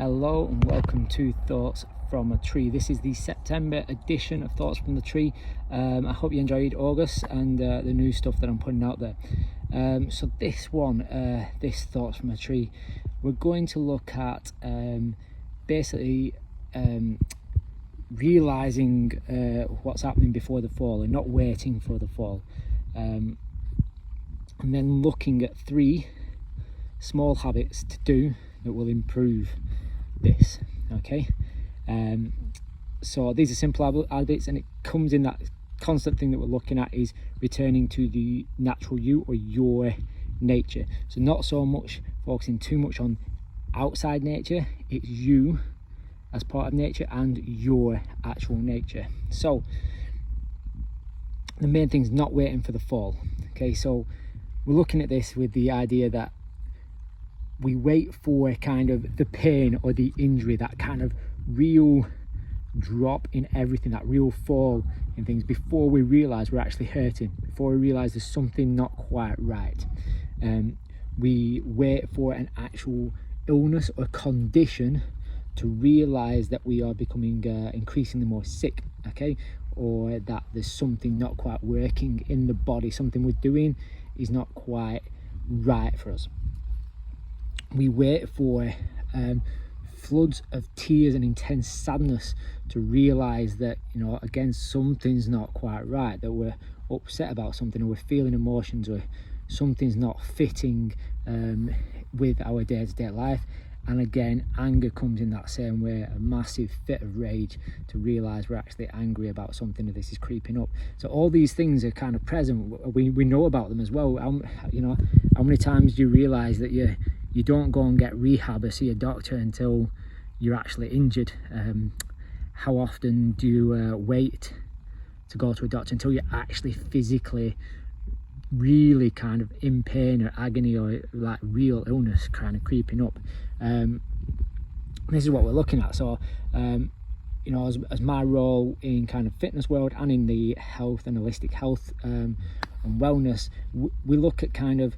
Hello and welcome to Thoughts from a Tree. This is the September edition of Thoughts from the Tree. I hope you enjoyed August and the new stuff that I'm putting out there. So this Thoughts from a Tree, we're going to look at basically realising what's happening before the fall and not waiting for the fall. And then looking at 3 small habits to do that will improve this. Okay, so these are simple habits, and it comes in that constant thing that we're looking at is returning to the natural you, or your nature. So not so much focusing too much on outside nature, it's you as part of nature and your actual nature. So the main thing is not waiting for the fall. Okay, so we're looking at this with the idea that we wait for kind of the pain or the injury, that kind of real drop in everything, that real fall in things, before we realise we're actually hurting, before we realise there's something not quite right. We wait for an actual illness or condition to realise that we are becoming increasingly more sick, okay, or that there's something not quite working in the body, something we're doing is not quite right for us. We wait for floods of tears and intense sadness to realise that, you know, again, something's not quite right, that we're upset about something, or we're feeling emotions, or something's not fitting with our day-to-day life. And again, anger comes in that same way, a massive fit of rage to realise we're actually angry about something, that this is creeping up. So all these things are kind of present. We know about them as well. You know, how many times do you realise that you don't go and get rehab or see a doctor until you're actually injured? How often do you wait to go to a doctor until you're actually physically really kind of in pain or agony, or like real illness kind of creeping up? This is what we're looking at. So you know, as my role in kind of fitness world and in the health and holistic health and wellness, we look at kind of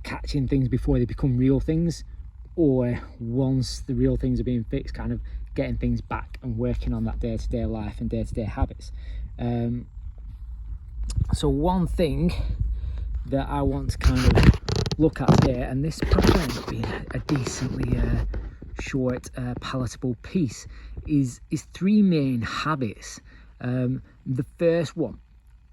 catching things before they become real things, or once the real things are being fixed, kind of getting things back and working on that day-to-day life and day-to-day habits. So one thing that I want to kind of look at today, and this probably ends up being a decently short, palatable piece, is 3 main habits. The first one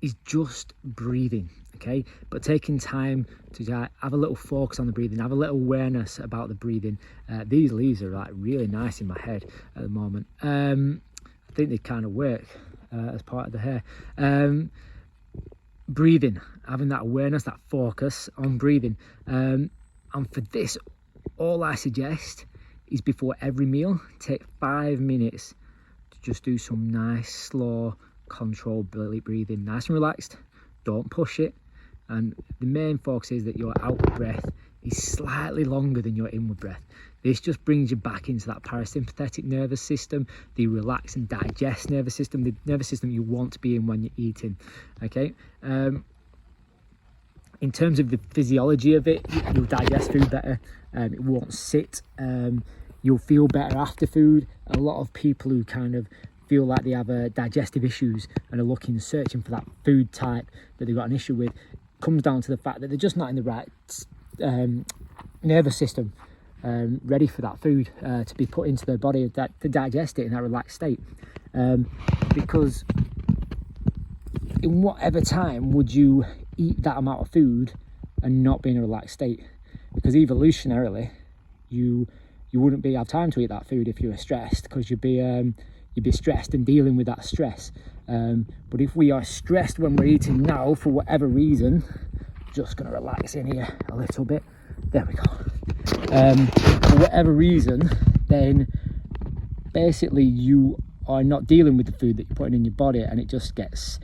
is just breathing, okay, but taking time to have a little focus on the breathing, have a little awareness about the breathing. These leaves are like really nice in my head at the moment. I think they kind of work as part of the hair. Breathing, having that awareness, that focus on breathing, and for this, all I suggest is before every meal, take 5 minutes to just do some nice, slow, controlled breathing, nice and relaxed. Don't push it. And the main focus is that your out breath is slightly longer than your inward breath. This just brings you back into that parasympathetic nervous system, the relax and digest nervous system, the nervous system you want to be in when you're eating. Okay. In terms of the physiology of it, you'll digest food better. It won't sit. You'll feel better after food. A lot of people who kind of feel like they have digestive issues and are searching for that food type that they've got an issue with, comes down to the fact that they're just not in the right nervous system ready for that food to be put into their body, to digest it in that relaxed state. Because in whatever time would you eat that amount of food and not be in a relaxed state? Because evolutionarily, you wouldn't have time to eat that food if you were stressed, because you'd be stressed and dealing with that stress. But if we are stressed when we're eating now, for whatever reason, just going to relax in here a little bit. There we go. For whatever reason, then basically you are not dealing with the food that you're putting in your body, and it just gets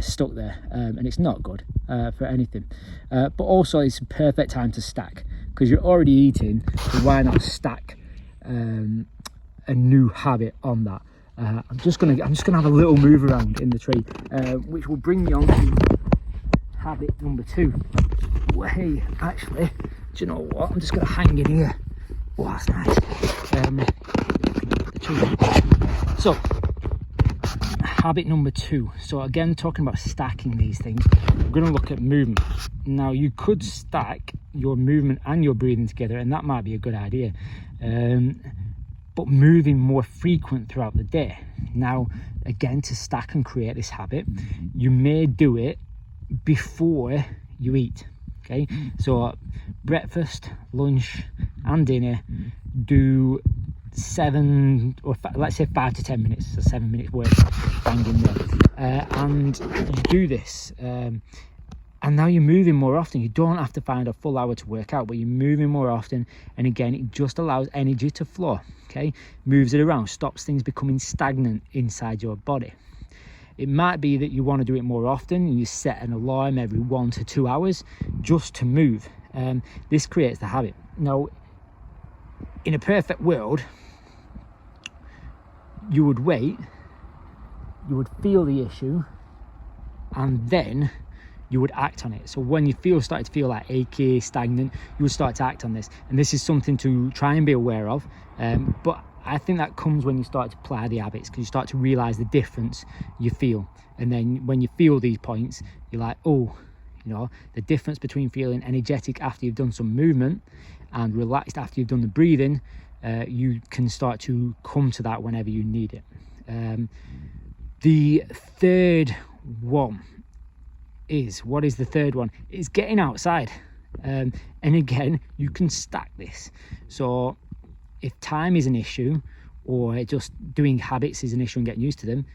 stuck there, and it's not good for anything. But also, it's a perfect time to stack, because you're already eating, so why not stack a new habit on that? I'm just gonna have a little move around in the tree, which will bring me on to habit number 2. Well, hey, actually, do you know what? I'm just gonna hang in here Oh, that's nice. So, habit number 2. So again, talking about stacking these things, we're going to look at movement. Now, you could stack your movement and your breathing together, and that might be a good idea. But moving more frequent throughout the day. Now, again, to stack and create this habit, you may do it before you eat. Okay, so breakfast, lunch, and dinner, do 7 or let's say 5 to 10 minutes, so 7 minutes worth banging there, and you do this, and now you're moving more often. You don't have to find a full hour to work out, but you're moving more often, and again, it just allows energy to flow. Okay, moves it around, stops things becoming stagnant inside your body. It might be that you want to do it more often, and you set an alarm every 1 to 2 hours just to move. This creates the habit. Now, in a perfect world, you would wait, you would feel the issue, and then you would act on it. So when you start to feel like achy, stagnant, you would start to act on this. And this is something to try and be aware of. But I think that comes when you start to apply the habits, because you start to realize the difference you feel. And then when you feel these points, you're like, oh, you know, the difference between feeling energetic after you've done some movement and relaxed after you've done the breathing, you can start to come to that whenever you need it. The third one is, what is the third one? It's getting outside. And again, you can stack this. So if time is an issue, or just doing habits is an issue and getting used to them,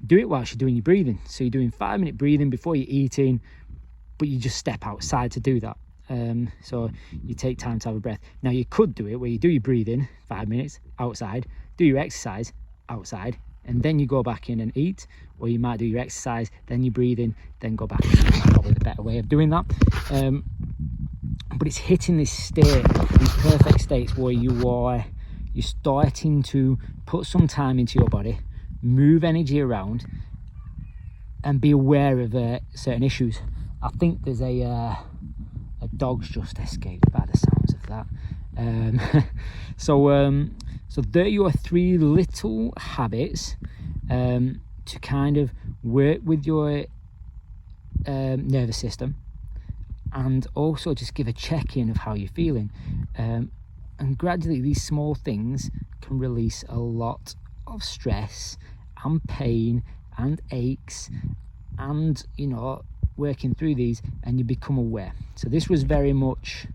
do it whilst you're doing your breathing. So you're doing 5-minute breathing before you're eating, but you just step outside to do that. So you take time to have a breath. Now, you could do it where you do your breathing 5 minutes outside, do your exercise outside, and then you go back in and eat. Or you might do your exercise, then you breathe in, then go back in. That's probably the better way of doing that. But it's hitting this state, these perfect states where you're starting to put some time into your body, move energy around, and be aware of certain issues. I think there's a dog's just escaped by the sounds of that. So there are your 3 little habits to kind of work with your nervous system, and also just give a check-in of how you're feeling. And gradually these small things can release a lot of stress and pain and aches, and you know, working through these, and you become aware. So this was very much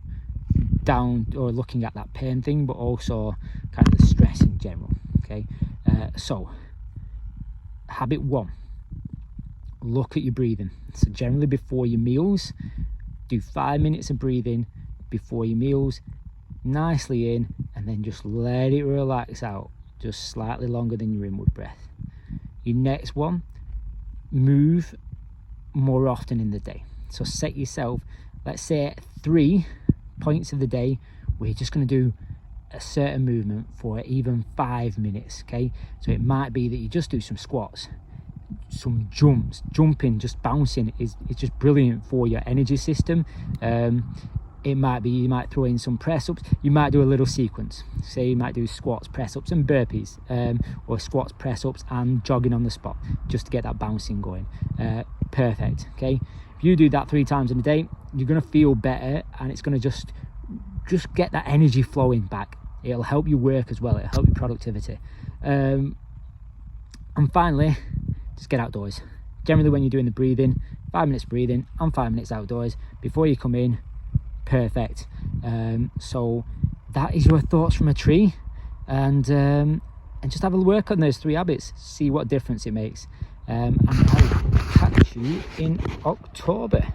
down, or looking at that pain thing, but also kind of the stress in general. Okay, so habit 1, look at your breathing. So generally before your meals, do 5 minutes of breathing before your meals, nicely in, and then just let it relax out, just slightly longer than your inward breath. Your next one, move more often in the day. So set yourself, let's say, 3 points of the day where you're just going to do a certain movement for even 5 minutes. Okay, so it might be that you just do some squats, some jumping, just bouncing is just brilliant for your energy system. It might be you might throw in some press ups. You might do a little sequence. Say you might do squats, press ups, and burpees, or squats, press ups, and jogging on the spot, just to get that bouncing going. Perfect. Okay, if you do that 3 times in a day, you're going to feel better, and it's going to just get that energy flowing back. It'll help you work as well. It'll help your productivity. And finally, just get outdoors. Generally, when you're doing the breathing, 5 minutes breathing and 5 minutes outdoors before you come in. Perfect. So that is your thoughts from a tree, and just have a work on those 3 habits, see what difference it makes. And I will catch you in October.